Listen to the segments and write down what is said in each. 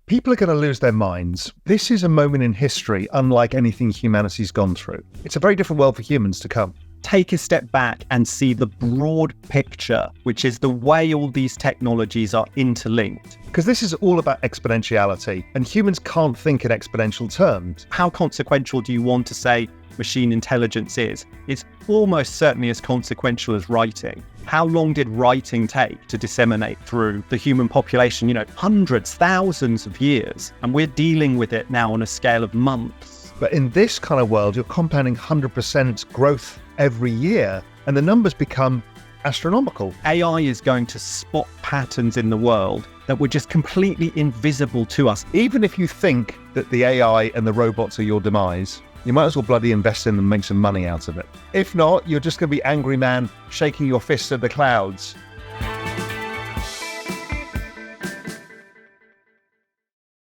People are going to lose their minds. This is a moment in history unlike anything humanity's gone through. It's a very different world for humans to come. Take a step back and see the broad picture, which is the way all these technologies are interlinked. Because this is all about exponentiality, and humans can't think in exponential terms. How consequential do you want to say machine intelligence is? It's almost certainly as consequential as writing. How long did writing take to disseminate through the human population? Hundreds, thousands of years. And we're dealing with it now on a scale of months. But in this kind of world, you're compounding 100% growth every year, and the numbers become astronomical. AI is going to spot patterns in the world that were just completely invisible to us. Even if you think that the AI and the robots are your demise, you might as well bloody invest in them and make some money out of it. If not, you're just going to be angry man shaking your fists at the clouds.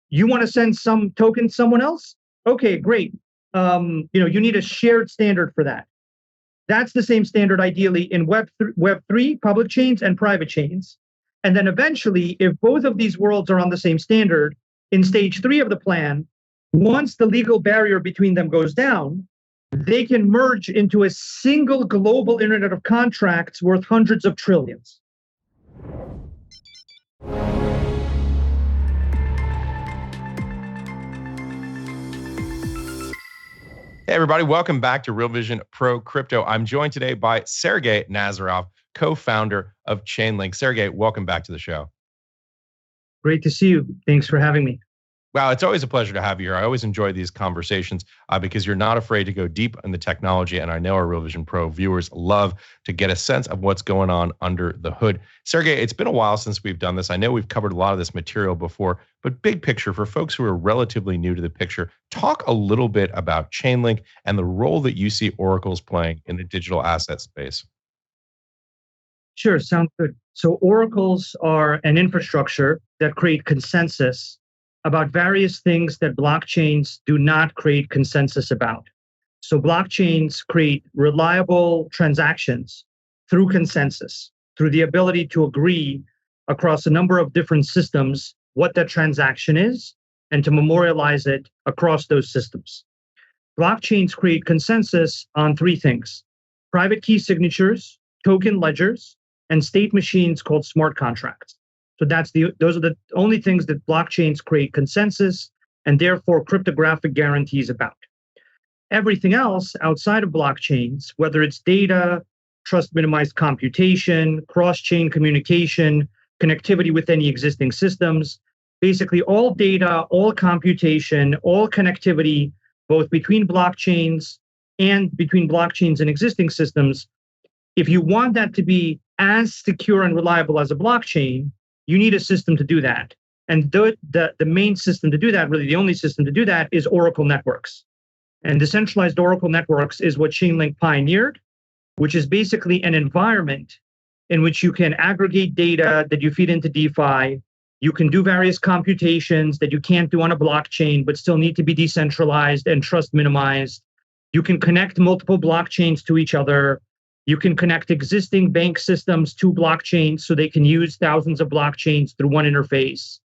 You want to send some token to someone else? Okay, great. You need a shared standard for that. That's the same standard ideally in Web3, public chains and private chains. And then eventually, if both of these worlds are on the same standard, in stage 3 of the plan, once the legal barrier between them goes down, they can merge into a single global internet of contracts worth hundreds of trillions. Hey, everybody. Welcome back to Real Vision Pro Crypto. I'm joined today by Sergey Nazarov, co-founder of Chainlink. Sergey, welcome back to the show. Great to see you. Thanks for having me. Wow, it's always a pleasure to have you here. I always enjoy these conversations because you're not afraid to go deep in the technology. And I know our Real Vision Pro viewers love to get a sense of what's going on under the hood. Sergey, it's been a while since we've done this. I know we've covered a lot of this material before, but big picture for folks who are relatively new to the picture, talk a little bit about Chainlink and the role that you see Oracle's playing in the digital asset space. Sure, sounds good. So oracles are an infrastructure that create consensus about various things that blockchains do not create consensus about. So blockchains create reliable transactions through consensus, through the ability to agree across a number of different systems what that transaction is and to memorialize it across those systems. Blockchains create consensus on 3 things: private key signatures, token ledgers, and state machines called smart contracts. So those are the only things that blockchains create consensus and therefore cryptographic guarantees about. Everything else outside of blockchains, whether it's data, trust minimized computation, cross-chain communication, connectivity with any existing systems, basically all data, all computation, all connectivity, both between blockchains and existing systems, if you want that to be as secure and reliable as a blockchain, you need a system to do that. And the main system to do that, really the only system to do that, is Oracle Networks. And decentralized Oracle Networks is what Chainlink pioneered, which is basically an environment in which you can aggregate data that you feed into DeFi. You can do various computations that you can't do on a blockchain, but still need to be decentralized and trust minimized. You can connect multiple blockchains to each other. You can connect existing bank systems to blockchains so they can use thousands of blockchains through one interface.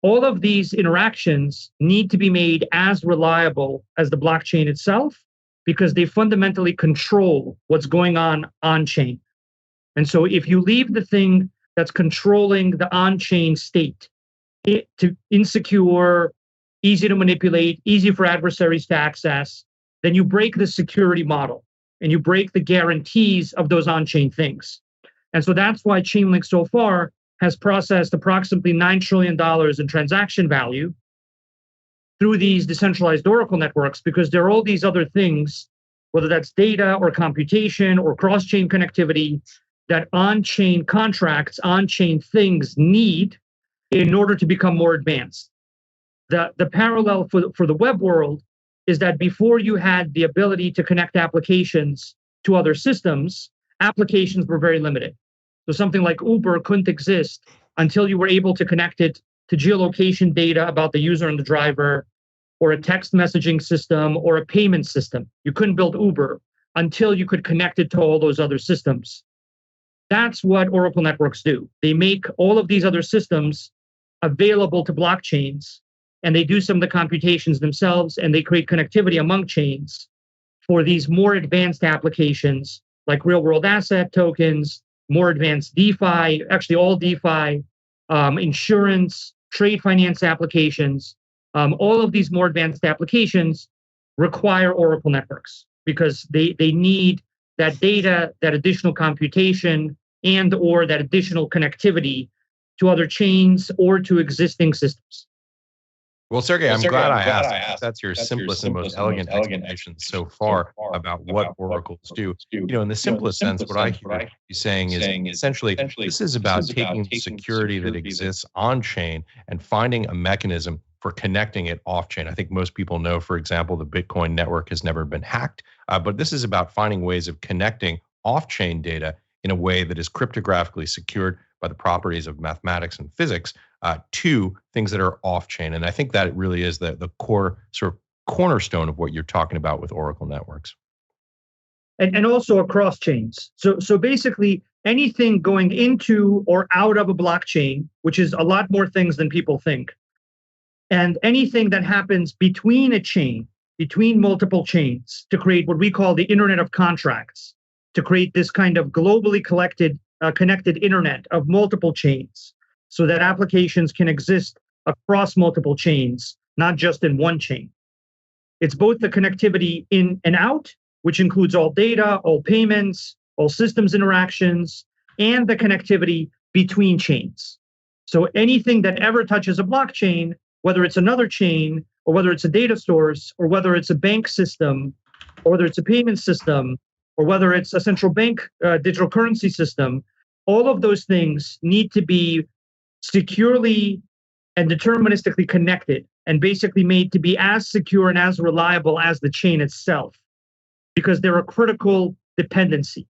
All of these interactions need to be made as reliable as the blockchain itself because they fundamentally control what's going on on-chain. And so if you leave the thing that's controlling the on-chain state to insecure, easy to manipulate, easy for adversaries to access, then you break the security model. And you break the guarantees of those on-chain things. And so that's why Chainlink so far has processed approximately $9 trillion in transaction value through these decentralized Oracle networks, because there are all these other things, whether that's data or computation or cross-chain connectivity, that on-chain contracts, on-chain things need in order to become more advanced. The parallel for the web world is that before you had the ability to connect applications to other systems, applications were very limited. So something like Uber couldn't exist until you were able to connect it to geolocation data about the user and the driver, or a text messaging system, or a payment system. You couldn't build Uber until you could connect it to all those other systems. That's what Oracle Networks do. They make all of these other systems available to blockchains, and they do some of the computations themselves, and they create connectivity among chains for these more advanced applications like real world asset tokens, more advanced DeFi, actually all DeFi, insurance, trade finance applications. All of these more advanced applications require Oracle networks because they need that data, that additional computation, and or that additional connectivity to other chains or to existing systems. Well, Sergey, I'm glad I asked. That's your simplest and most elegant explanation so far about what oracles do. In the simplest sense, what I hear you saying is essentially this is about taking the security that exists on chain and finding a mechanism for connecting it off chain. I think most people know, for example, the Bitcoin network has never been hacked, but this is about finding ways of connecting off chain data in a way that is cryptographically secured by the properties of mathematics and physics to things that are off chain. And I think that it really is the core sort of cornerstone of what you're talking about with Oracle networks. And also across chains. So basically anything going into or out of a blockchain, which is a lot more things than people think, and anything that happens between a chain, between multiple chains to create what we call the Internet of Contracts, to create this kind of globally connected internet of multiple chains so that applications can exist across multiple chains, not just in one chain. It's both the connectivity in and out, which includes all data, all payments, all systems interactions, and the connectivity between chains. So anything that ever touches a blockchain, whether it's another chain, or whether it's a data source, or whether it's a bank system, or whether it's a payment system, or whether it's a central bank digital currency system, all of those things need to be securely and deterministically connected and basically made to be as secure and as reliable as the chain itself, because they're a critical dependency.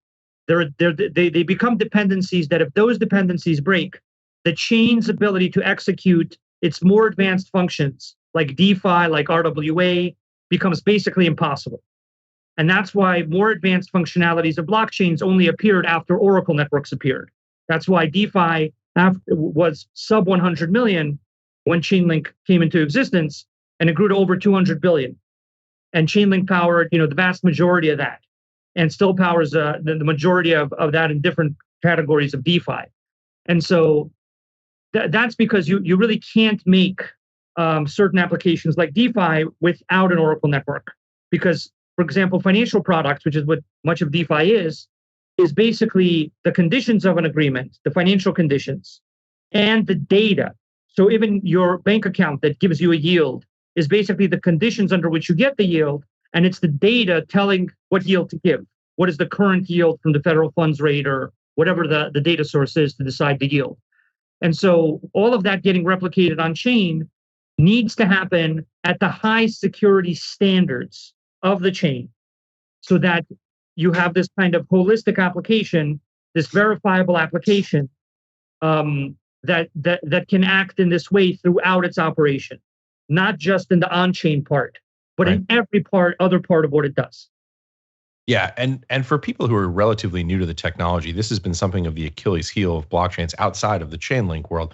They become dependencies that if those dependencies break, the chain's ability to execute its more advanced functions like DeFi, like RWA, becomes basically impossible. And that's why more advanced functionalities of blockchains only appeared after Oracle networks appeared. That's why DeFi was sub 100 million when Chainlink came into existence, and it grew to over 200 billion. And Chainlink powered, the vast majority of that, and still powers the majority of that in different categories of DeFi. And so that's because you really can't make certain applications like DeFi without an Oracle network. Because, for example, financial products, which is what much of DeFi is basically the conditions of an agreement, the financial conditions, and the data. So even your bank account that gives you a yield is basically the conditions under which you get the yield, and it's the data telling what yield to give. What is the current yield from the federal funds rate or whatever the data source is to decide the yield. And so all of that getting replicated on chain needs to happen at the high security standards of the chain so that you have this kind of holistic application, this verifiable application that can act in this way throughout its operation, not just in the on-chain part, but in every other part of what it does. Yeah, and for people who are relatively new to the technology, this has been something of the Achilles heel of blockchains outside of the Chainlink world.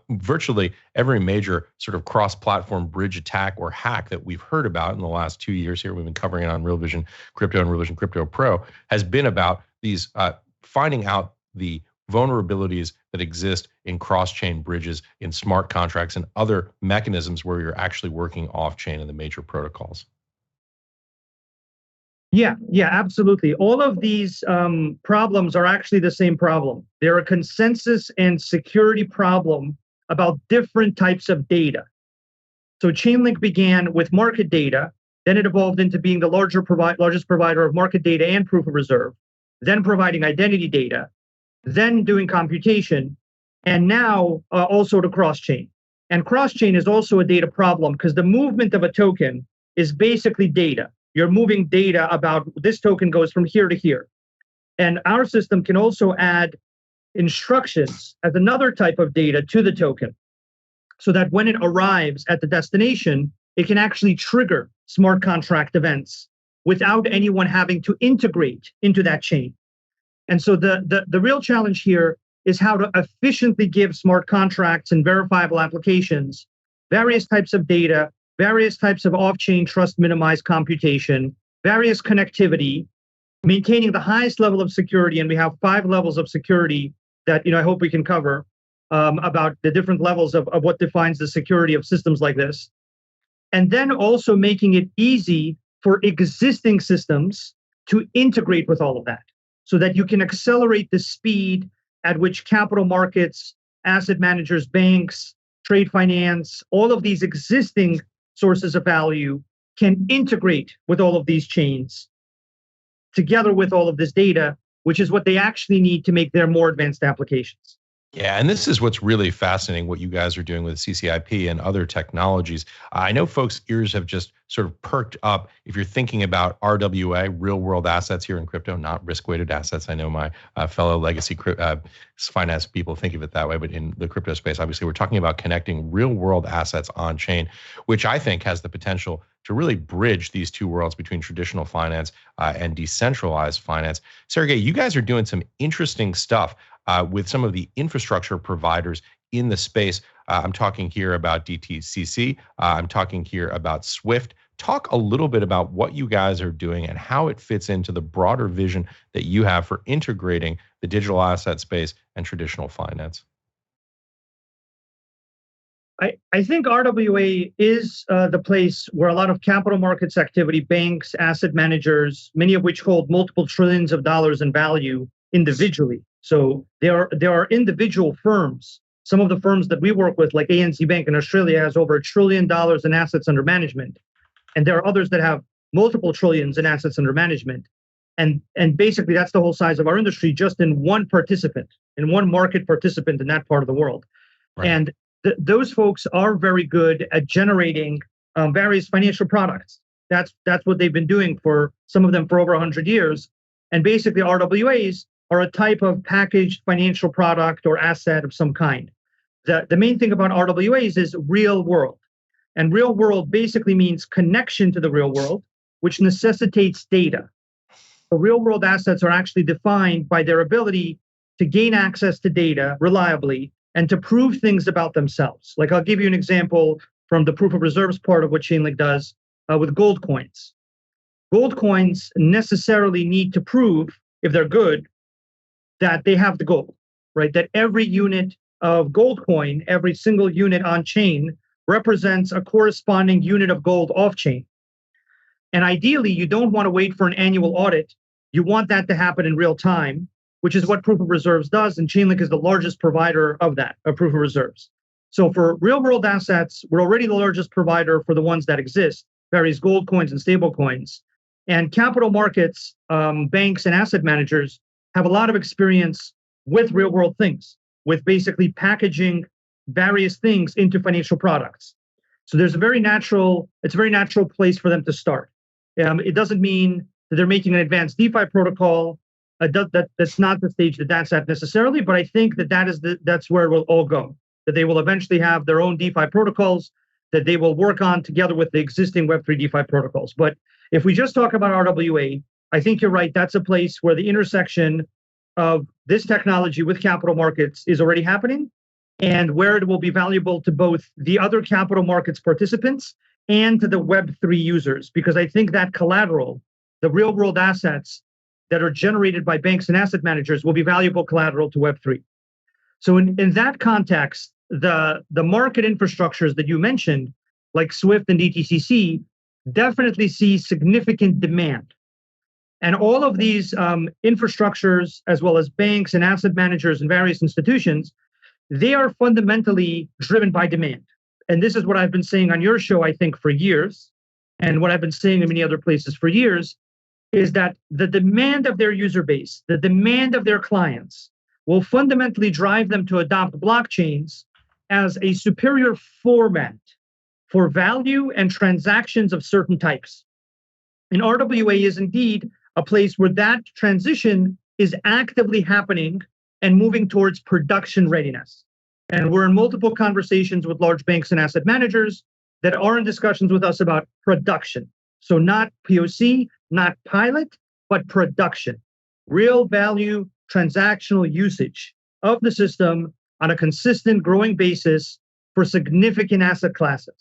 Virtually every major sort of cross-platform bridge attack or hack that we've heard about in the last 2 years here, we've been covering it on Real Vision Crypto and Real Vision Crypto Pro, has been about these finding out the vulnerabilities that exist in cross-chain bridges, in smart contracts, and other mechanisms where you're actually working off-chain in the major protocols. Yeah, absolutely. All of these problems are actually the same problem. They're a consensus and security problem about different types of data. So Chainlink began with market data, then it evolved into being the largest provider of market data and proof of reserve, then providing identity data, then doing computation, and now also to cross-chain. And cross-chain is also a data problem because the movement of a token is basically data. You're moving data about this token goes from here to here. And our system can also add instructions as another type of data to the token so that when it arrives at the destination, it can actually trigger smart contract events without anyone having to integrate into that chain. And so the real challenge here is how to efficiently give smart contracts and verifiable applications various types of data, various types of off-chain trust minimized computation, various connectivity, maintaining the highest level of security. And we have 5 levels of security that I hope we can cover about the different levels of what defines the security of systems like this. And then also making it easy for existing systems to integrate with all of that so that you can accelerate the speed at which capital markets, asset managers, banks, trade finance, all of these existing sources of value can integrate with all of these chains together with all of this data, which is what they actually need to make their more advanced applications. Yeah, and this is what's really fascinating, what you guys are doing with CCIP and other technologies. I know folks' ears have just sort of perked up if you're thinking about RWA, real world assets here in crypto, not risk-weighted assets. I know my fellow legacy finance people think of it that way, but in the crypto space, obviously, we're talking about connecting real world assets on chain, which I think has the potential to really bridge these two worlds between traditional finance and decentralized finance. Sergey, you guys are doing some interesting stuff with some of the infrastructure providers in the space. I'm talking here about DTCC. I'm talking here about Swift. Talk a little bit about what you guys are doing and how it fits into the broader vision that you have for integrating the digital asset space and traditional finance. I think RWA is the place where a lot of capital markets activity, banks, asset managers, many of which hold multiple trillions of dollars in value individually. So there are individual firms. Some of the firms that we work with, like ANC Bank in Australia, has over $1 trillion in assets under management. And there are others that have multiple trillions in assets under management. And basically, that's the whole size of our industry, just in one participant, in one market participant in that part of the world. Right. And those folks are very good at generating various financial products. That's what they've been doing for some of them for over 100 years. And basically, RWAs are a type of packaged financial product or asset of some kind. The main thing about RWAs is real world. And real world basically means connection to the real world, which necessitates data. The real world assets are actually defined by their ability to gain access to data reliably and to prove things about themselves. Like I'll give you an example from the proof of reserves part of what Chainlink does with gold coins. Gold coins necessarily need to prove, if they're good, that they have the gold, right? That every unit of gold coin, every single unit on chain represents a corresponding unit of gold off chain. And ideally, you don't want to wait for an annual audit. You want that to happen in real time, which is what proof of reserves does. And Chainlink is the largest provider of that, of proof of reserves. So for real world assets, we're already the largest provider for the ones that exist, various gold coins and stable coins. And capital markets, banks and asset managers have a lot of experience with real world things, with basically packaging various things into financial products. So it's a very natural place for them to start. It doesn't mean that they're making an advanced DeFi protocol. That's not the stage that's at necessarily, but I think that's where it will all go. That they will eventually have their own DeFi protocols that they will work on together with the existing Web3 DeFi protocols. But if we just talk about RWA, I think you're right. That's a place where the intersection of this technology with capital markets is already happening, and where it will be valuable to both the other capital markets participants and to the Web3 users, because I think that collateral, the real world assets that are generated by banks and asset managers, will be valuable collateral to Web3. So in that context, the market infrastructures that you mentioned, like Swift and DTCC, definitely see significant demand. And all of these infrastructures, as well as banks and asset managers and various institutions, they are fundamentally driven by demand. And this is what I've been saying on your show, I think, for years, and what I've been saying in many other places for years, is that the demand of their user base, the demand of their clients, will fundamentally drive them to adopt blockchains as a superior format for value and transactions of certain types. And RWA is indeed a place where that transition is actively happening and moving towards production readiness. And we're in multiple conversations with large banks and asset managers that are in discussions with us about production. So not POC, not pilot, but production. Real value, transactional usage of the system on a consistent growing basis for significant asset classes.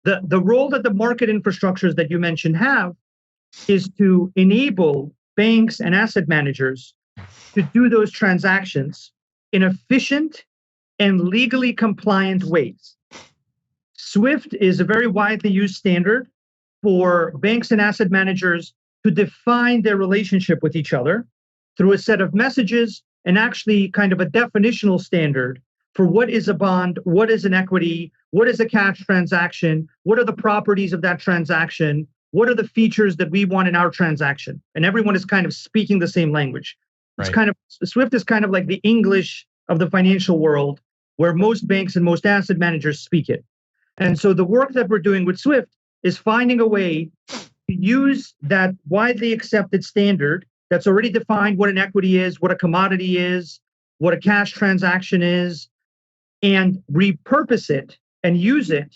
The role that the market infrastructures that you mentioned have is to enable banks and asset managers to do those transactions in efficient and legally compliant ways. SWIFT is a very widely used standard for banks and asset managers to define their relationship with each other through a set of messages and actually kind of a definitional standard for what is a bond, what is an equity, what is a cash transaction, what are the properties of that transaction, what are the features that we want in our transaction. And everyone is kind of speaking the same language. It's kind of, SWIFT is kind of like the English of the financial world where most banks and most asset managers speak it. And so the work that we're doing with SWIFT is finding a way to use that widely accepted standard that's already defined what an equity is, what a commodity is, what a cash transaction is, and repurpose it and use it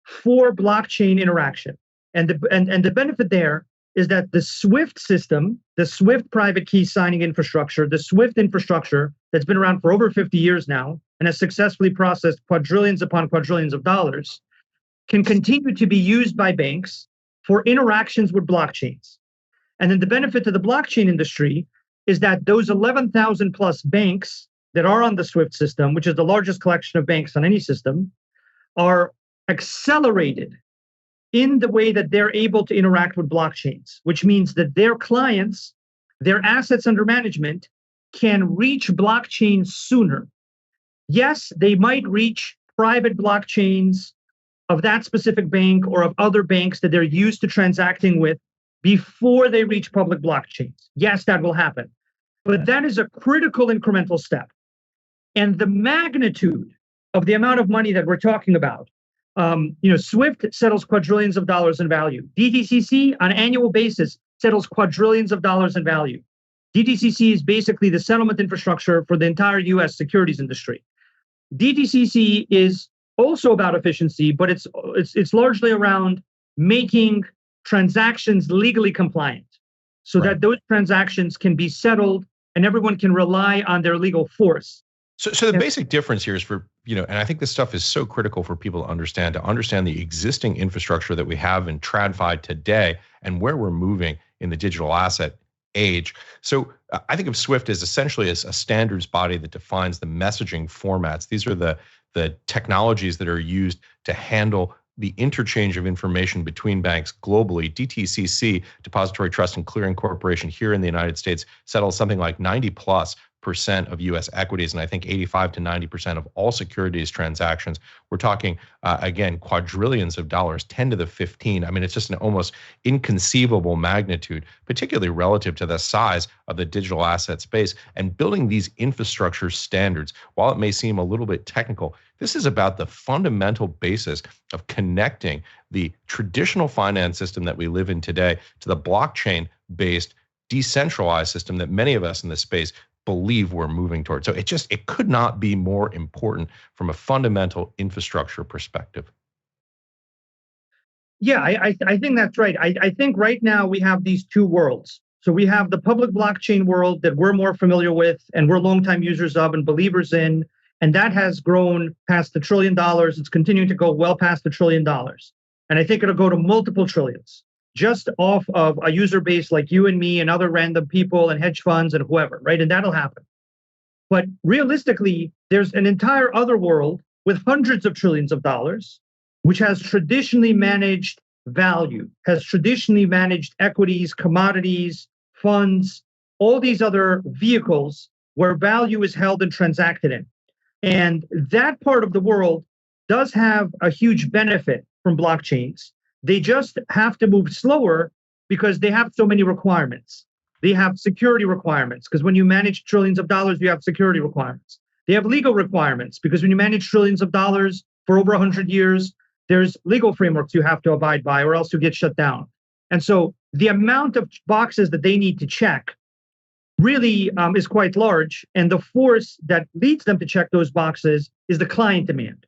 for blockchain interaction. And the benefit there is that the SWIFT system, the SWIFT private key signing infrastructure, the SWIFT infrastructure that's been around for over 50 years now and has successfully processed quadrillions upon quadrillions of dollars, can continue to be used by banks for interactions with blockchains. And then the benefit to the blockchain industry is that those 11,000 plus banks that are on the SWIFT system, which is the largest collection of banks on any system, are accelerated in the way that they're able to interact with blockchains, which means that their clients, their assets under management, can reach blockchains sooner. Yes, they might reach private blockchains of that specific bank or of other banks that they're used to transacting with before they reach public blockchains. Yes, that will happen. But that is a critical incremental step. And the magnitude of the amount of money that we're talking about, SWIFT settles quadrillions of dollars in value. DTCC on an annual basis settles quadrillions of dollars in value. DTCC is basically the settlement infrastructure for the entire US securities industry. DTCC is also about efficiency, but it's largely around making transactions legally compliant so that those transactions can be settled and everyone can rely on their legal force. So the basic difference here is for, and I think this stuff is so critical for people to understand the existing infrastructure that we have in TradFi today and where we're moving in the digital asset age. So I think of SWIFT as essentially as a standards body that defines the messaging formats. These are the technologies that are used to handle the interchange of information between banks globally. DTCC, Depository Trust and Clearing Corporation here in the United States, settles something like 90+% of US equities, and I think 85 to 90% of all securities transactions. We're talking, again, quadrillions of dollars, 10 to the 15. I mean, it's just an almost inconceivable magnitude, particularly relative to the size of the digital asset space. And building these infrastructure standards, while it may seem a little bit technical, this is about the fundamental basis of connecting the traditional finance system that we live in today to the blockchain-based decentralized system that many of us in this space believe we're moving towards. So it could not be more important from a fundamental infrastructure perspective. Yeah, I think that's right. I think right now we have these two worlds. So we have the public blockchain world that we're more familiar with and we're longtime users of and believers in, and that has grown past $1 trillion. It's continuing to go well past $1 trillion. And I think it'll go to multiple trillions just off of a user base like you and me and other random people and hedge funds and whoever, right? And that'll happen. But realistically, there's an entire other world with hundreds of trillions of dollars, which has traditionally managed value, has traditionally managed equities, commodities, funds, all these other vehicles where value is held and transacted in. And that part of the world does have a huge benefit from blockchains. They just have to move slower because they have so many requirements. They have security requirements because when you manage trillions of dollars, you have security requirements. They have legal requirements because when you manage trillions of dollars for over 100 years, there's legal frameworks you have to abide by or else you get shut down. And so the amount of boxes that they need to check really is quite large. And the force that leads them to check those boxes is the client demand.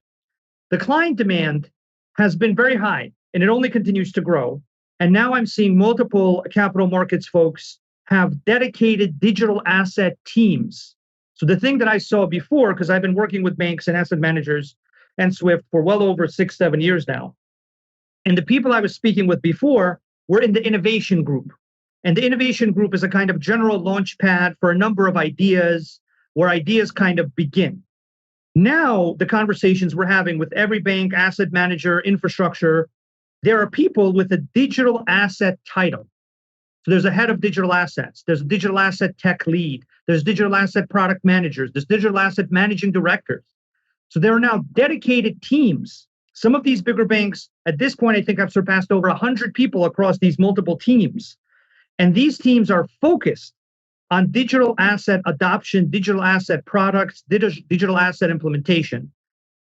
The client demand has been very high and it only continues to grow. And now I'm seeing multiple capital markets folks have dedicated digital asset teams. So the thing that I saw before, because I've been working with banks and asset managers and Swift for well over 6-7 years now, and the people I was speaking with before were in the innovation group. And the innovation group is a kind of general launch pad for a number of ideas where ideas kind of begin. Now, the conversations we're having with every bank, asset manager, infrastructure, there are people with a digital asset title. So there's a head of digital assets, there's a digital asset tech lead, there's digital asset product managers, there's digital asset managing directors. So there are now dedicated teams. Some of these bigger banks, at this point, I think I've surpassed over 100 people across these multiple teams. And these teams are focused on digital asset adoption, digital asset products, digital asset implementation.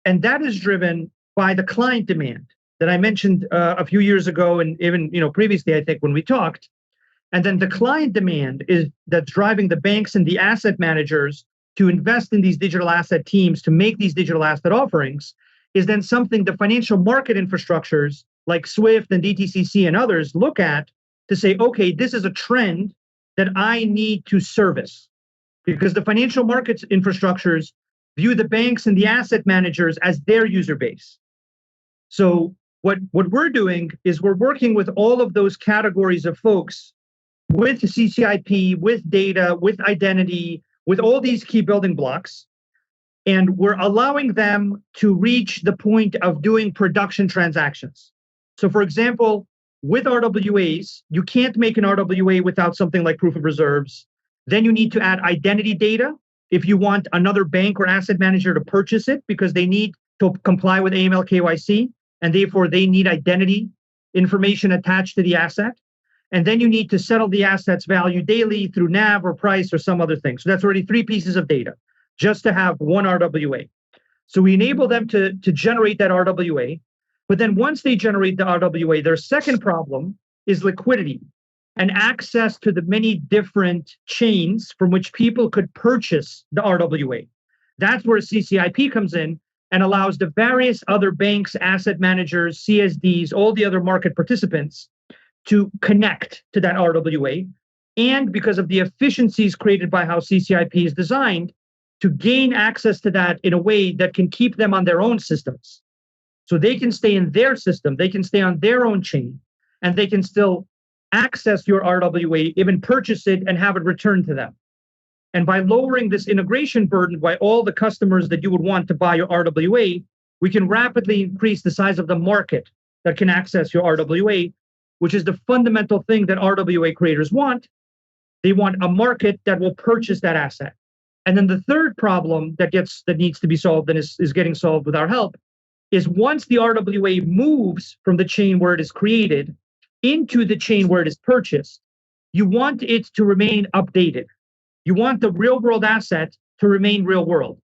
And that is driven by the client demand that I mentioned a few years ago, and even previously, I think, when we talked. And then the client demand is that's driving the banks and the asset managers to invest in these digital asset teams to make these digital asset offerings is then something the financial market infrastructures like Swift and DTCC and others look at to say, okay, this is a trend that I need to service, because the financial markets infrastructures view the banks and the asset managers as their user base. So what we're doing is we're working with all of those categories of folks with CCIP, with data, with identity, with all these key building blocks. And we're allowing them to reach the point of doing production transactions. So for example, with RWAs, you can't make an RWA without something like proof of reserves. Then you need to add identity data if you want another bank or asset manager to purchase it, because they need to comply with AML KYC, and therefore they need identity information attached to the asset. And then you need to settle the asset's value daily through NAV or price or some other thing. So that's already 3 pieces of data just to have one RWA. So we enable them to generate that RWA. But then once they generate the RWA, their second problem is liquidity and access to the many different chains from which people could purchase the RWA. That's where CCIP comes in and allows the various other banks, asset managers, CSDs, all the other market participants to connect to that RWA. And because of the efficiencies created by how CCIP is designed, to gain access to that in a way that can keep them on their own systems. So they can stay in their system, they can stay on their own chain, and they can still access your RWA, even purchase it and have it returned to them. And by lowering this integration burden by all the customers that you would want to buy your RWA, we can rapidly increase the size of the market that can access your RWA, which is the fundamental thing that RWA creators want. They want a market that will purchase that asset. And then the third problem that needs to be solved and is getting solved with our help is once the RWA moves from the chain where it is created into the chain where it is purchased, you want it to remain updated. You want the real world asset to remain real world.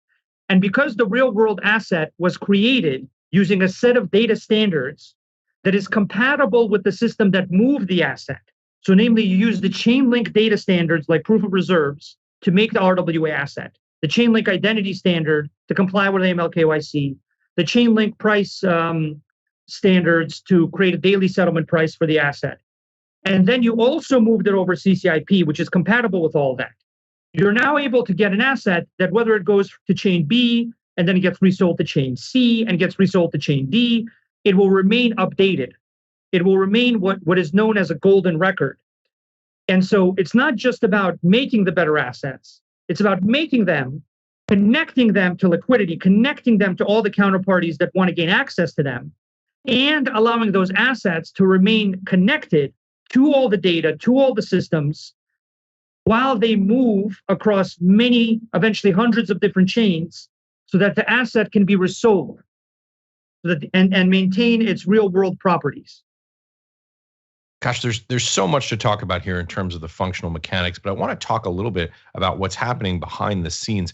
And because the real world asset was created using a set of data standards that is compatible with the system that moved the asset. So namely, you use the Chainlink data standards like proof of reserves to make the RWA asset, the Chainlink identity standard to comply with AML KYC, the Chainlink price standards to create a daily settlement price for the asset. And then you also moved it over CCIP, which is compatible with all that. You're now able to get an asset that whether it goes to chain B and then it gets resold to chain C and gets resold to chain D, it will remain updated. It will remain what is known as a golden record. And so it's not just about making the better assets. It's about making them, connecting them to liquidity, connecting them to all the counterparties that want to gain access to them, and allowing those assets to remain connected to all the data, to all the systems, while they move across many, eventually hundreds of different chains, so that the asset can be resold and maintain its real world properties. Gosh, there's so much to talk about here in terms of the functional mechanics, but I want to talk a little bit about what's happening behind the scenes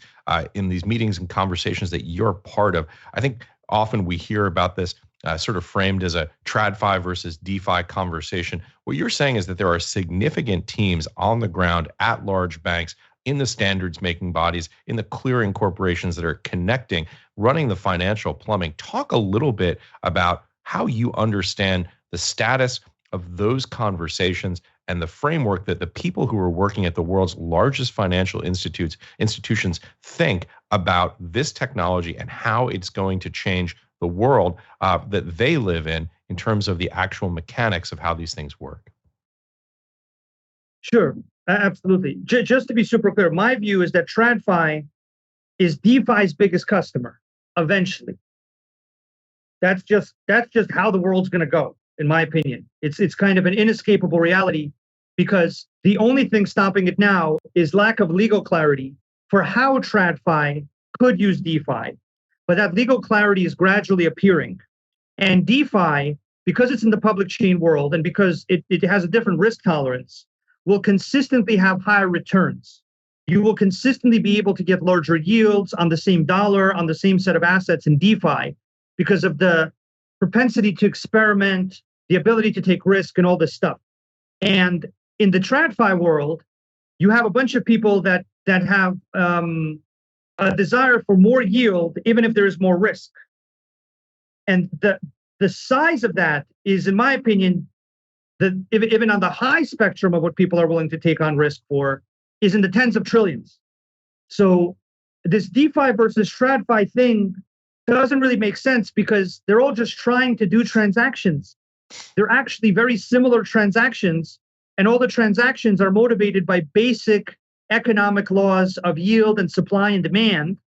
in these meetings and conversations that you're part of. I think often we hear about this sort of framed as a TradFi versus DeFi conversation. What you're saying is that there are significant teams on the ground at large banks, in the standards making bodies, in the clearing corporations that are connecting, running the financial plumbing. Talk a little bit about how you understand the status of those conversations and the framework that the people who are working at the world's largest financial institutions think about this technology and how it's going to change the world that they live in terms of the actual mechanics of how these things work. Sure, absolutely. Just to be super clear, my view is that TradFi is DeFi's biggest customer eventually. That's just how the world's going to go, in my opinion. It's kind of an inescapable reality because the only thing stopping it now is lack of legal clarity for how TradFi could use DeFi. But that legal clarity is gradually appearing. And DeFi, because it's in the public chain world and because it has a different risk tolerance, will consistently have higher returns. You will consistently be able to get larger yields on the same dollar, on the same set of assets in DeFi because of the propensity to experiment, the ability to take risk and all this stuff. And in the TradFi world, you have a bunch of people that have a desire for more yield, even if there is more risk. And the size of that is, in my opinion, even on the high spectrum of what people are willing to take on risk for, is in the tens of trillions. So this DeFi versus TradFi thing doesn't really make sense because they're all just trying to do transactions. They're actually very similar transactions, and all the transactions are motivated by basic economic laws of yield and supply and demand.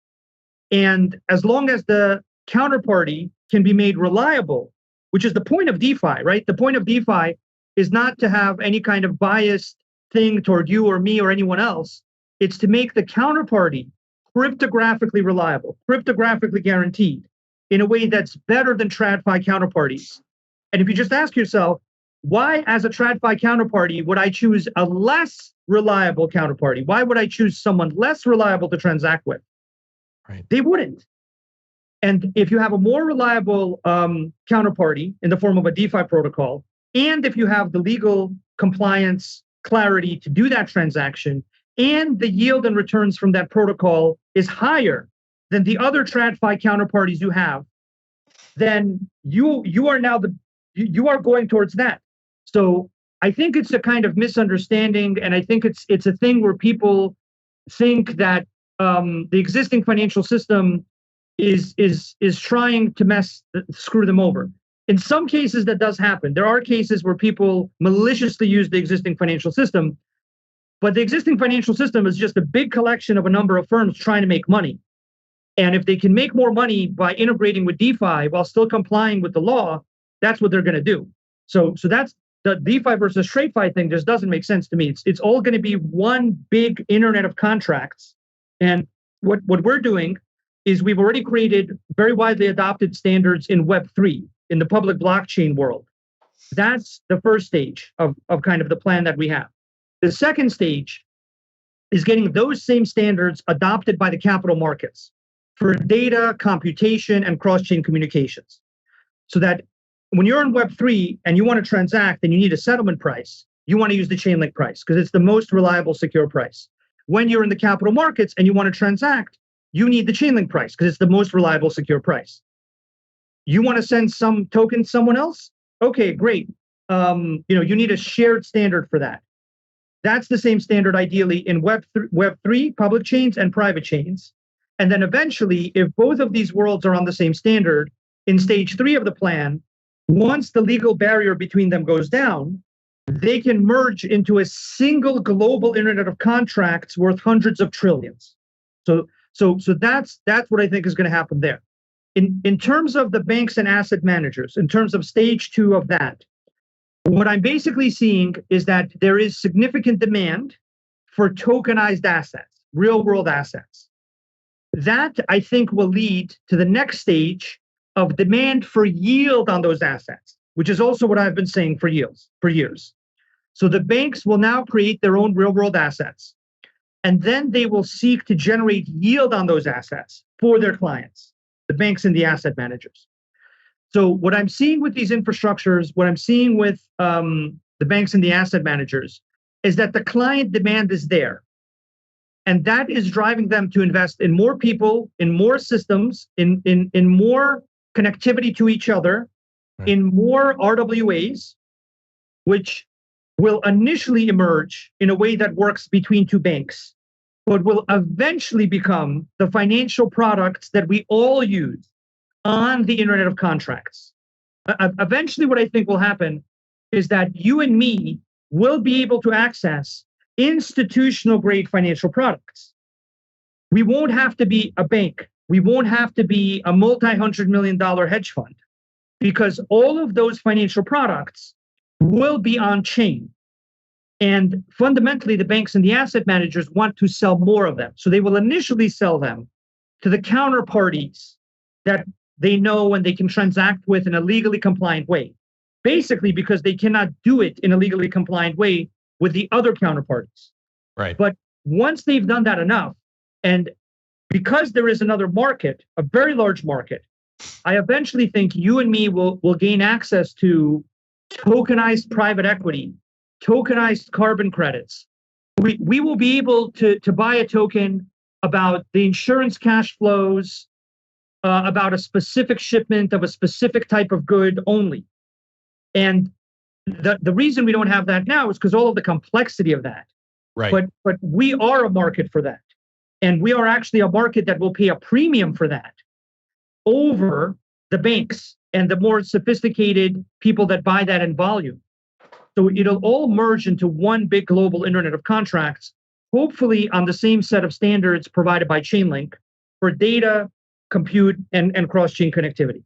And as long as the counterparty can be made reliable, which is the point of DeFi, right? The point of DeFi is not to have any kind of biased thing toward you or me or anyone else. It's to make the counterparty cryptographically reliable, cryptographically guaranteed in a way that's better than TradFi counterparties. And if you just ask yourself, why as a TradFi counterparty would I choose a less reliable counterparty? Why would I choose someone less reliable to transact with? Right. They wouldn't. And if you have a more reliable counterparty in the form of a DeFi protocol, and if you have the legal compliance clarity to do that transaction, and the yield and returns from that protocol is higher than the other TradFi counterparties you have, then you are now you are going towards that. So I think it's a kind of misunderstanding, and I think it's a thing where people think that the existing financial system is trying to screw them over. In some cases, that does happen. There are cases where people maliciously use the existing financial system, but the existing financial system is just a big collection of a number of firms trying to make money. And if they can make more money by integrating with DeFi while still complying with the law, that's what they're going to do. So that's the DeFi versus TradFi thing just doesn't make sense to me. It's all going to be one big internet of contracts. And what we're doing is we've already created very widely adopted standards in Web3, in the public blockchain world. That's the first stage of kind of the plan that we have. The second stage is getting those same standards adopted by the capital markets for data, computation, and cross-chain communications. So that when you're in Web3 and you want to transact and you need a settlement price, you want to use the Chainlink price because it's the most reliable, secure price. When you're in the capital markets and you want to transact, you need the Chainlink price because it's the most reliable, secure price. You want to send some token to someone else? Okay, great. You need a shared standard for that. That's the same standard ideally in Web3, public chains and private chains. And then eventually, if both of these worlds are on the same standard, in stage 3 of the plan, once the legal barrier between them goes down, they can merge into a single global internet of contracts worth hundreds of trillions. So that's what I think is going to happen there. In terms of the banks and asset managers, in terms of stage 2 of that, what I'm basically seeing is that there is significant demand for tokenized assets, real world assets. That I think will lead to the next stage of demand for yield on those assets, which is also what I've been saying for years. So the banks will now create their own real world assets, and then they will seek to generate yield on those assets for their clients, the banks and the asset managers. So what I'm seeing with these infrastructures, what I'm seeing with the banks and the asset managers, is that the client demand is there. And that is driving them to invest in more people, in more systems, in more connectivity to each other, in more RWAs, which will initially emerge in a way that works between two banks, but will eventually become the financial products that we all use on the Internet of Contracts. Eventually, what I think will happen is that you and me will be able to access institutional grade financial products. We won't have to be a bank. We won't have to be a multi-$100 million hedge fund, because all of those financial products will be on chain. And fundamentally, the banks and the asset managers want to sell more of them. So they will initially sell them to the counterparties that they know and they can transact with in a legally compliant way. Basically, because they cannot do it in a legally compliant way with the other counterparties. Right. But once they've done that enough, and because there is another market, a very large market, I eventually think you and me will gain access to tokenized private equity, tokenized carbon credits. We will be able to buy a token about the insurance cash flows, about a specific shipment of a specific type of good only. And the reason we don't have that now is because all of the complexity of that. Right. But we are a market for that. And we are actually a market that will pay a premium for that over the banks and the more sophisticated people that buy that in volume. So it'll all merge into one big global Internet of Contracts, hopefully on the same set of standards provided by Chainlink for data, compute, and cross-chain connectivity.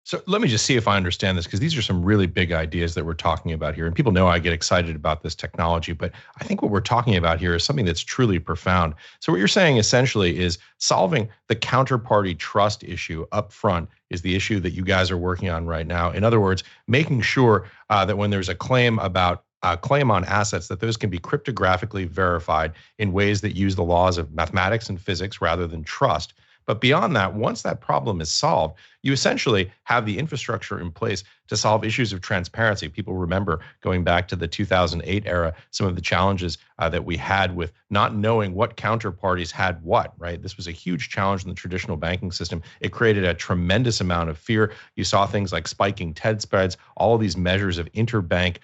So let me just see if I understand this, because these are some really big ideas that we're talking about here. And people know I get excited about this technology, but I think what we're talking about here is something that's truly profound. So what you're saying essentially is solving the counterparty trust issue up front is the issue that you guys are working on right now. In other words, making sure that when there's a claim about claim on assets, that those can be cryptographically verified in ways that use the laws of mathematics and physics rather than trust. But beyond that, once that problem is solved, you essentially have the infrastructure in place to solve issues of transparency. People remember going back to the 2008 era, some of the challenges that we had with not knowing what counterparties had what, right? This was a huge challenge in the traditional banking system. It created a tremendous amount of fear. You saw things like spiking TED spreads, all of these measures of interbank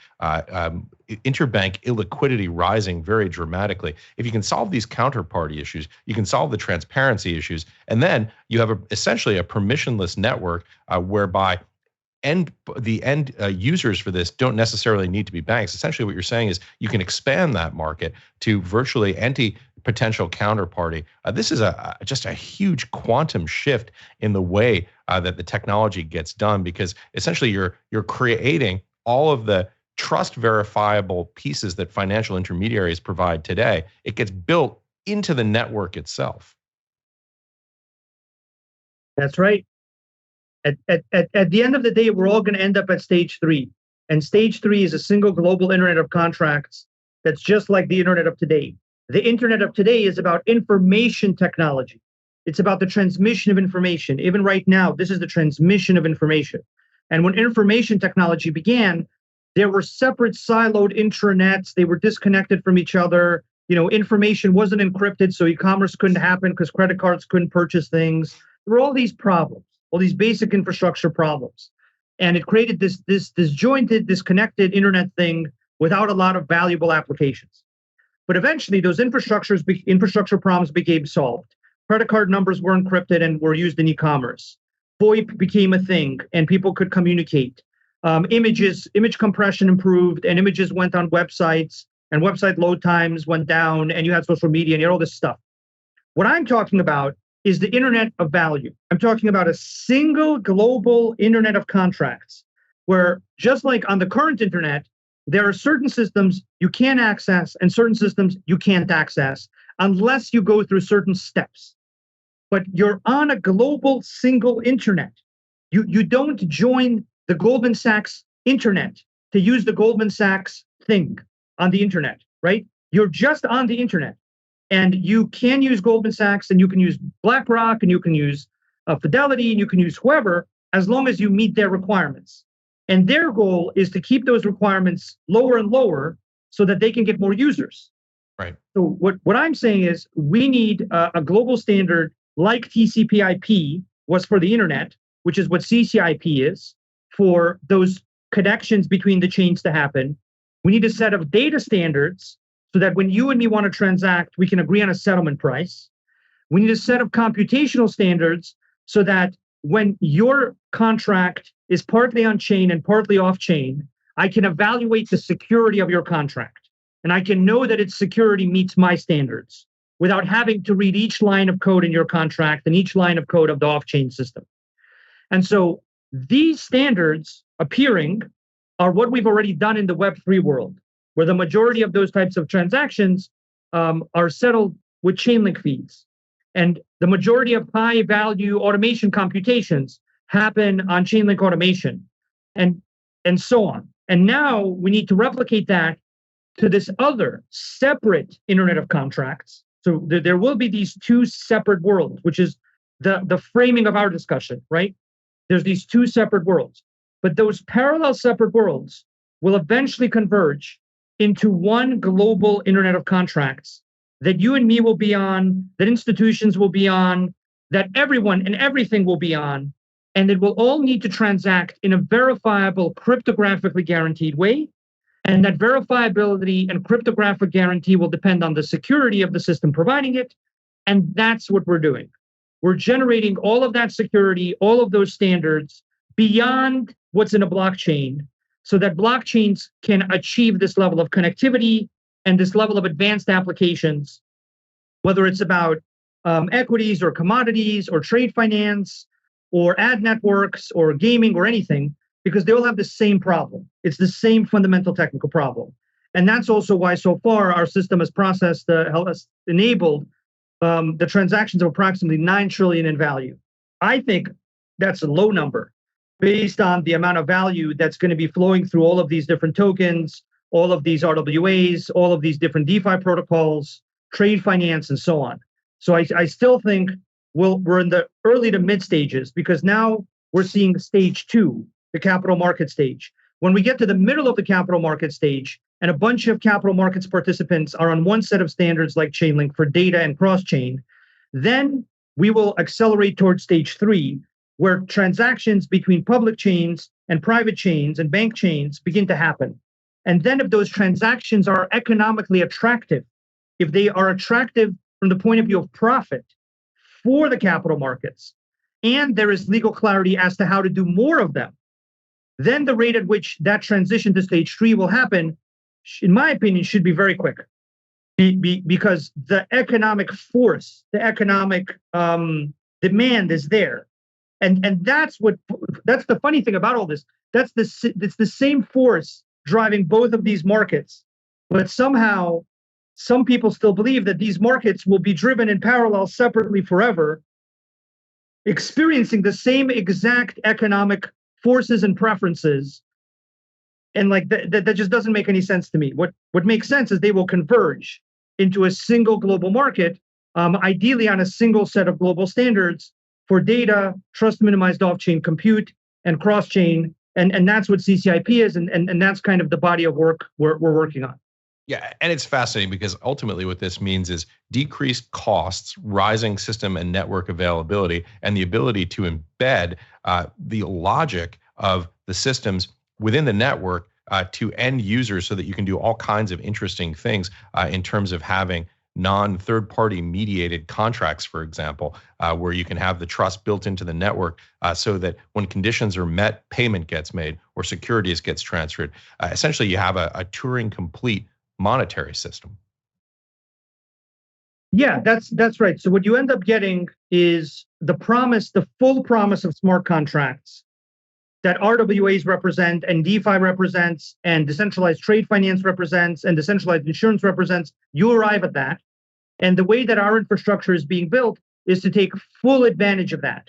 illiquidity rising very dramatically. If you can solve these counterparty issues, you can solve the transparency issues, and then you have essentially a permissionless network whereby the end users for this don't necessarily need to be banks. Essentially, what you're saying is you can expand that market to virtually any potential counterparty. This is just a huge quantum shift in the way that the technology gets done, because essentially you're creating all of the trust verifiable pieces that financial intermediaries provide today. It gets built into the network itself. That's right. At the end of the day, we're all going to end up at stage 3. And stage 3 is a single global Internet of Contracts that's just like the Internet of today. The Internet of today is about information technology. It's about the transmission of information. Even right now, this is the transmission of information. And when information technology began, there were separate siloed intranets. They were disconnected from each other. Information wasn't encrypted, so e-commerce couldn't happen because credit cards couldn't purchase things. There were all these problems, all these basic infrastructure problems. And it created this disjointed, disconnected internet thing without a lot of valuable applications. But eventually those infrastructure problems became solved. Credit card numbers were encrypted and were used in e-commerce. VoIP became a thing and people could communicate. Image compression improved and images went on websites and website load times went down and you had social media and you had all this stuff. What I'm talking about is the Internet of Value. I'm talking about a single global Internet of Contracts where, just like on the current internet, there are certain systems you can access and certain systems you can't access unless you go through certain steps. But you're on a global single internet. You don't join the Goldman Sachs internet to use the Goldman Sachs thing on the internet, right? You're just on the internet. And you can use Goldman Sachs and you can use BlackRock and you can use Fidelity and you can use whoever, as long as you meet their requirements. And their goal is to keep those requirements lower and lower so that they can get more users. Right. So what I'm saying is we need a global standard like TCP/IP was for the internet, which is what CCIP is, for those connections between the chains to happen. We need a set of data standards so that when you and me want to transact, we can agree on a settlement price. We need a set of computational standards so that when your contract is partly on chain and partly off chain, I can evaluate the security of your contract. And I can know that its security meets my standards without having to read each line of code in your contract and each line of code of the off-chain system. And so these standards appearing are what we've already done in the Web3 world, where the majority of those types of transactions are settled with Chainlink fees. And the majority of high value automation computations happen on Chainlink automation and so on. And now we need to replicate that to this other separate Internet of Contracts. So there will be these two separate worlds, which is the framing of our discussion, right? There's these two separate worlds, but those parallel separate worlds will eventually converge into one global Internet of Contracts that you and me will be on, that institutions will be on, that everyone and everything will be on, and it will all need to transact in a verifiable, cryptographically guaranteed way. And that verifiability and cryptographic guarantee will depend on the security of the system providing it. And that's what we're doing. We're generating all of that security, all of those standards beyond what's in a blockchain, so that blockchains can achieve this level of connectivity and this level of advanced applications, whether it's about equities or commodities or trade finance or ad networks or gaming or anything, because they all have the same problem. It's the same fundamental technical problem. And that's also why so far our system has processed, has enabled the transactions of approximately 9 trillion in value. I think that's a low number based on the amount of value that's going to be flowing through all of these different tokens, all of these RWAs, all of these different DeFi protocols, trade finance, and so on. So I still think we're in the early to mid stages, because now we're seeing stage 2, the capital market stage. When we get to the middle of the capital market stage and a bunch of capital markets participants are on one set of standards like Chainlink for data and cross-chain, then we will accelerate towards stage 3, where transactions between public chains and private chains and bank chains begin to happen. And then if those transactions are economically attractive, if they are attractive from the point of view of profit for the capital markets, and there is legal clarity as to how to do more of them, then the rate at which that transition to stage 3 will happen, in my opinion, should be very quick. Because the economic force, the economic demand is there. And that's the funny thing about all this. It's the same force driving both of these markets, but somehow some people still believe that these markets will be driven in parallel separately forever, experiencing the same exact economic forces and preferences. And like that just doesn't make any sense to me. What makes sense is they will converge into a single global market, ideally on a single set of global standards for data, trust minimized off-chain compute, and cross-chain. And that's what CCIP is, and that's kind of the body of work we're working on. Yeah, and it's fascinating because ultimately what this means is decreased costs, rising system and network availability, and the ability to embed the logic of the systems within the network to end users so that you can do all kinds of interesting things in terms of having non-third-party mediated contracts, for example, where you can have the trust built into the network so that when conditions are met, payment gets made or securities gets transferred. Essentially, you have a Turing-complete monetary system. Yeah, that's right. So what you end up getting is the full promise of smart contracts that RWAs represent and DeFi represents and decentralized trade finance represents and decentralized insurance represents. You arrive at that. And the way that our infrastructure is being built is to take full advantage of that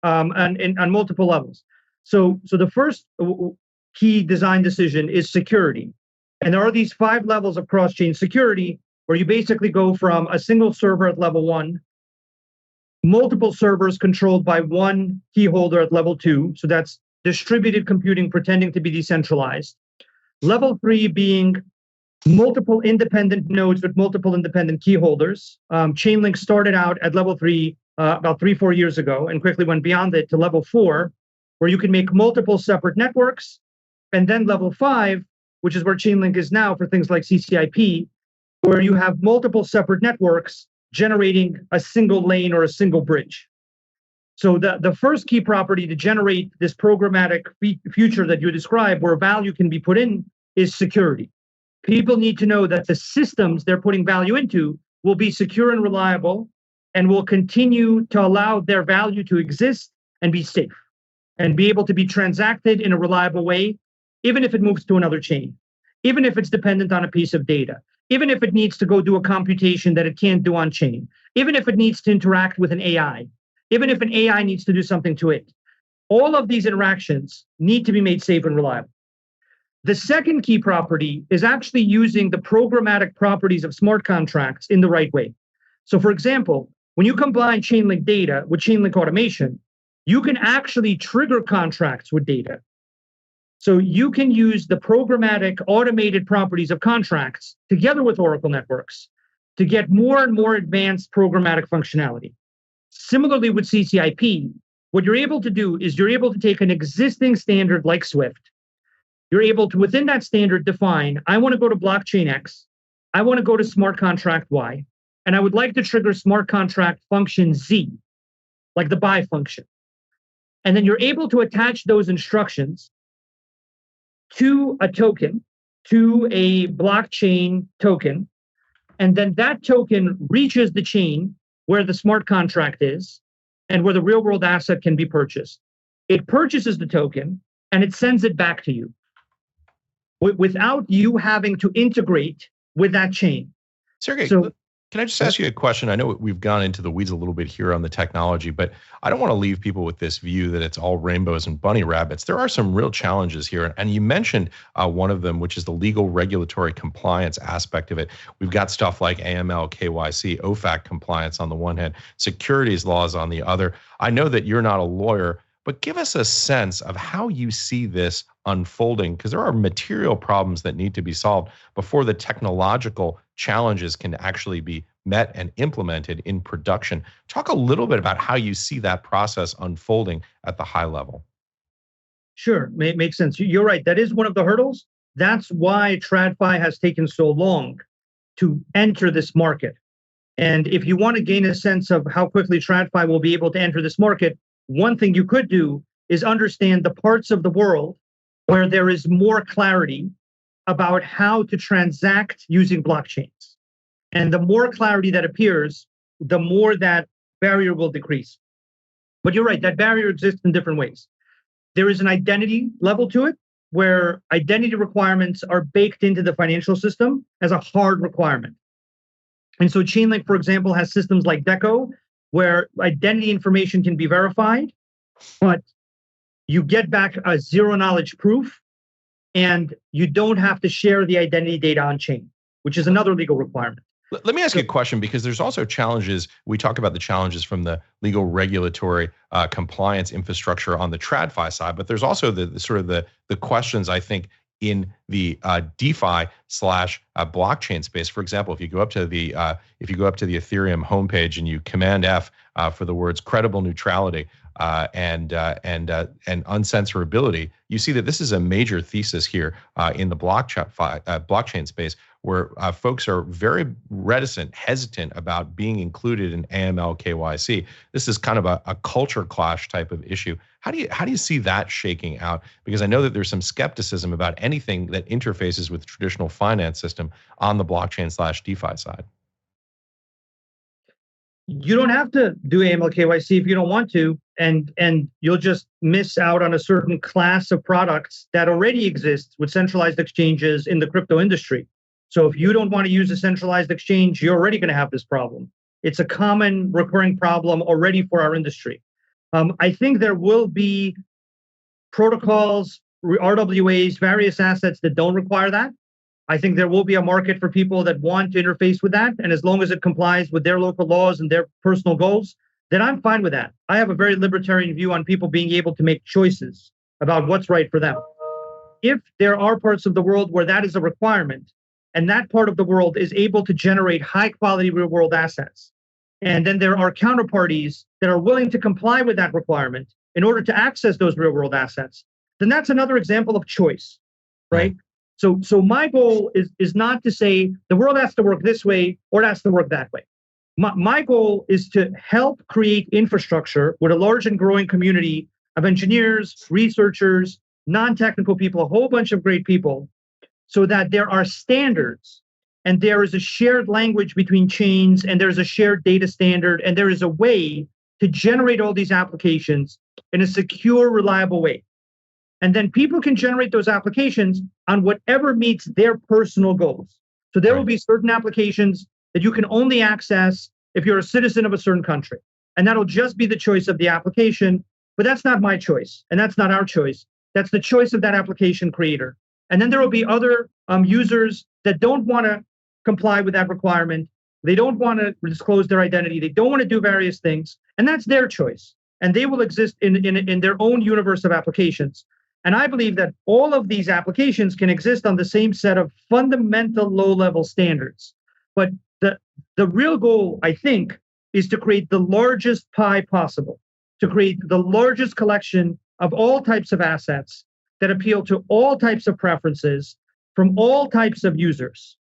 on multiple levels. So the first key design decision is security. And there are these 5 levels of cross-chain security where you basically go from a single server at level 1, multiple servers controlled by one key holder at level 2. So that's distributed computing pretending to be decentralized. Level 3 being multiple independent nodes with multiple independent key holders. Chainlink started out at level 3 about 3-4 years ago and quickly went beyond it to level 4, where you can make multiple separate networks. And then level 5, which is where Chainlink is now for things like CCIP, where you have multiple separate networks generating a single lane or a single bridge. So the first key property to generate this programmatic future that you describe, where value can be put in, is security. People need to know that the systems they're putting value into will be secure and reliable and will continue to allow their value to exist and be safe and be able to be transacted in a reliable way, even if it moves to another chain, even if it's dependent on a piece of data, even if it needs to go do a computation that it can't do on chain, even if it needs to interact with an AI, even if an AI needs to do something to it. All of these interactions need to be made safe and reliable. The second key property is actually using the programmatic properties of smart contracts in the right way. So for example, when you combine Chainlink data with Chainlink automation, you can actually trigger contracts with data. So you can use the programmatic automated properties of contracts together with Oracle networks to get more and more advanced programmatic functionality. Similarly with CCIP, what you're able to do is you're able to take an existing standard like Swift. You're able to, within that standard, define, I want to go to blockchain X, I want to go to smart contract Y, and I would like to trigger smart contract function Z, like the buy function. And then you're able to attach those instructions to a token, to a blockchain token, and then that token reaches the chain where the smart contract is and where the real world asset can be purchased. It purchases the token and it sends it back to you without you having to integrate with that chain. Sergey, So, can I just ask you a question? I know we've gone into the weeds a little bit here on the technology, but I don't want to leave people with this view that it's all rainbows and bunny rabbits. There are some real challenges here. And you mentioned one of them, which is the legal regulatory compliance aspect of it. We've got stuff like AML, KYC, OFAC compliance on the one hand, securities laws on the other. I know that you're not a lawyer, but give us a sense of how you see this unfolding, because there are material problems that need to be solved before the technological challenges can actually be met and implemented in production. Talk a little bit about how you see that process unfolding at the high level. sure, makes sense. You're right. That is one of the hurdles. That's why TradFi has taken so long to enter this market. And if you want to gain a sense of how quickly TradFi will be able to enter this market, one thing you could do is understand the parts of the world where there is more clarity about how to transact using blockchains. And the more clarity that appears, the more that barrier will decrease. But you're right, that barrier exists in different ways. There is an identity level to it, where identity requirements are baked into the financial system as a hard requirement. And so Chainlink, for example, has systems like Deco, where identity information can be verified, but you get back a zero knowledge proof, and you don't have to share the identity data on chain, which is another legal requirement. Let me ask you a question, because there's also challenges. We talk about the challenges from the legal regulatory compliance infrastructure on the TradFi side, but there's also the questions, I think, in the DeFi slash blockchain space. For example, if you go up to the Ethereum homepage and you Command F for the words credible neutrality and uncensorability, you see that this is a major thesis here in the blockchain space, where folks are very hesitant about being included in AML KYC. This is kind of a culture clash type of issue. How do you see that shaking out? Because I know that there's some skepticism about anything that interfaces with the traditional finance system on the blockchain slash DeFi side. You don't have to do AML KYC if you don't want to, and you'll just miss out on a certain class of products that already exists with centralized exchanges in the crypto industry. So if you don't want to use a centralized exchange, you're already going to have this problem. It's a common recurring problem already for our industry. I think there will be protocols, RWAs, various assets that don't require that. I think there will be a market for people that want to interface with that. And as long as it complies with their local laws and their personal goals, then I'm fine with that. I have a very libertarian view on people being able to make choices about what's right for them. If there are parts of the world where that is a requirement, and that part of the world is able to generate high quality real world assets, and then there are counterparties that are willing to comply with that requirement in order to access those real world assets, then that's another example of choice, right? So my goal is not to say the world has to work this way or it has to work that way. My goal is to help create infrastructure with a large and growing community of engineers, researchers, non-technical people, a whole bunch of great people, so that there are standards and there is a shared language between chains and there's a shared data standard and there is a way to generate all these applications in a secure, reliable way. And then people can generate those applications on whatever meets their personal goals. So there will be certain applications that you can only access if you're a citizen of a certain country. And that'll just be the choice of the application. But that's not my choice. And that's not our choice. That's the choice of that application creator. And then there will be other users that don't want to comply with that requirement. They don't want to disclose their identity. They don't want to do various things. And that's their choice. And they will exist in their own universe of applications. And I believe that all of these applications can exist on the same set of fundamental low-level standards. But the real goal, I think, is to create the largest pie possible, to create the largest collection of all types of assets that appeal to all types of preferences from all types of users.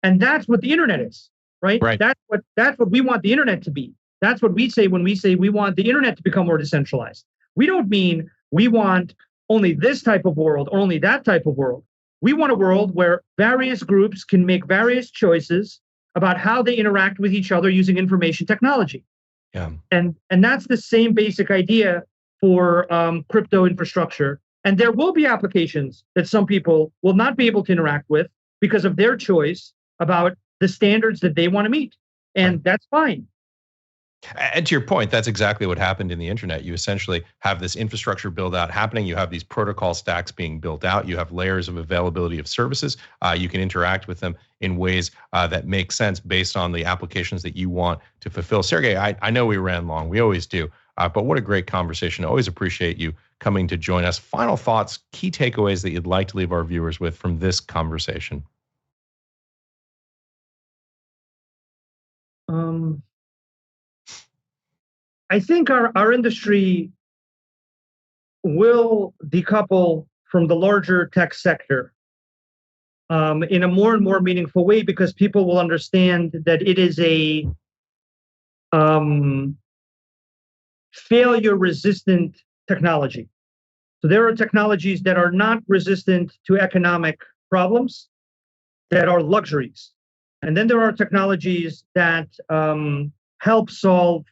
And that's what the internet is, right? That's what we want the internet to be. That's what we say when we say we want the internet to become more decentralized. We don't mean we want only this type of world or only that type of world. We want a world where various groups can make various choices about how they interact with each other using information technology. Yeah. And that's the same basic idea for crypto infrastructure. And there will be applications that some people will not be able to interact with because of their choice about the standards that they want to meet. And that's fine. And to your point, that's exactly what happened in the internet. You essentially have this infrastructure build out happening. You have these protocol stacks being built out. You have layers of availability of services. You can interact with them in ways that make sense based on the applications that you want to fulfill. Sergey, I know we ran long. We always do. But what a great conversation. I always appreciate you coming to join us. Final thoughts, key takeaways that you'd like to leave our viewers with from this conversation. I think our industry will decouple from the larger tech sector in a more and more meaningful way because people will understand that it is a failure-resistant technology. So there are technologies that are not resistant to economic problems, that are luxuries. And then there are technologies that help solve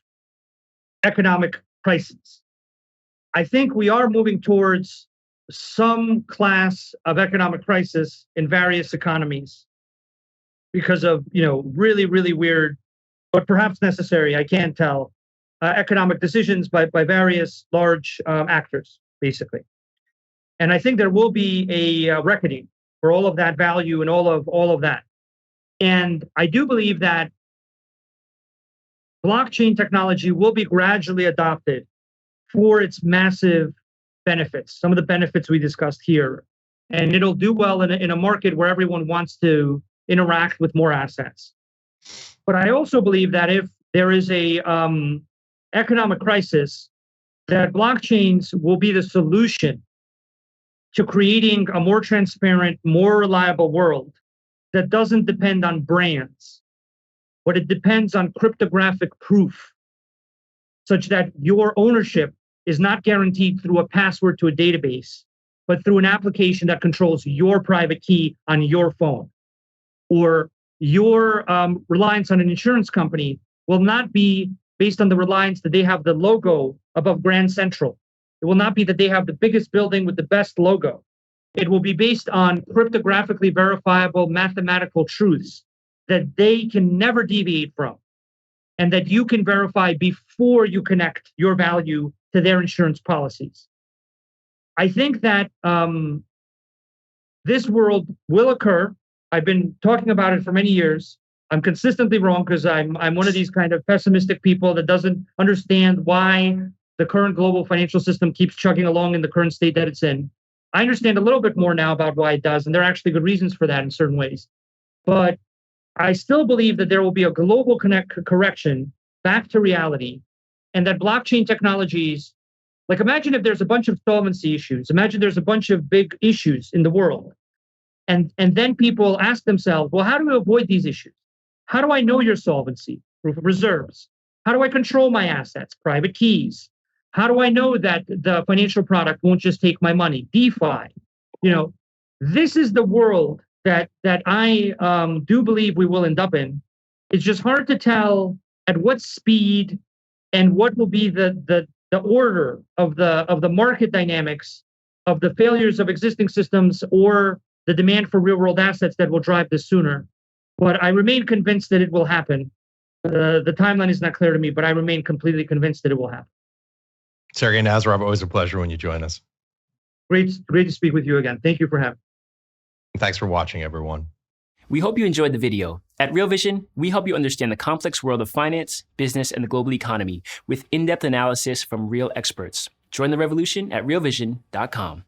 economic crises. I think we are moving towards some class of economic crisis in various economies because of, really, really weird, but perhaps necessary, I can't tell, economic decisions by various large actors, basically. And I think there will be a reckoning for all of that value and all of that. And I do believe that blockchain technology will be gradually adopted for its massive benefits, some of the benefits we discussed here. And it'll do well in a market where everyone wants to interact with more assets. But I also believe that if there is a economic crisis, that blockchains will be the solution to creating a more transparent, more reliable world that doesn't depend on brands, but it depends on cryptographic proof, such that your ownership is not guaranteed through a password to a database, but through an application that controls your private key on your phone. Or your reliance on an insurance company will not be based on the reliance that they have the logo above Grand Central. It will not be that they have the biggest building with the best logo. It will be based on cryptographically verifiable mathematical truths that they can never deviate from, and that you can verify before you connect your value to their insurance policies. I think that this world will occur. I've been talking about it for many years. I'm consistently wrong because I'm one of these kind of pessimistic people that doesn't understand why the current global financial system keeps chugging along in the current state that it's in. I understand a little bit more now about why it does, and there are actually good reasons for that in certain ways. But I still believe that there will be a global correction back to reality, and that blockchain technologies, like imagine if there's a bunch of solvency issues, imagine there's a bunch of big issues in the world, And then people ask themselves, well, how do we avoid these issues? How do I know your solvency, proof of reserves? How do I control my assets, private keys? How do I know that the financial product won't just take my money? DeFi. This is the world that I do believe we will end up in. It's just hard to tell at what speed and what will be the order of the market dynamics of the failures of existing systems or the demand for real world assets that will drive this sooner. But I remain convinced that it will happen. The timeline is not clear to me, but I remain completely convinced that it will happen. Sergey Nazarov, always a pleasure when you join us. Great to speak with you again. Thank you for having me. Thanks for watching, everyone. We hope you enjoyed the video. At Real Vision, we help you understand the complex world of finance, business, and the global economy with in-depth analysis from real experts. Join the revolution at realvision.com.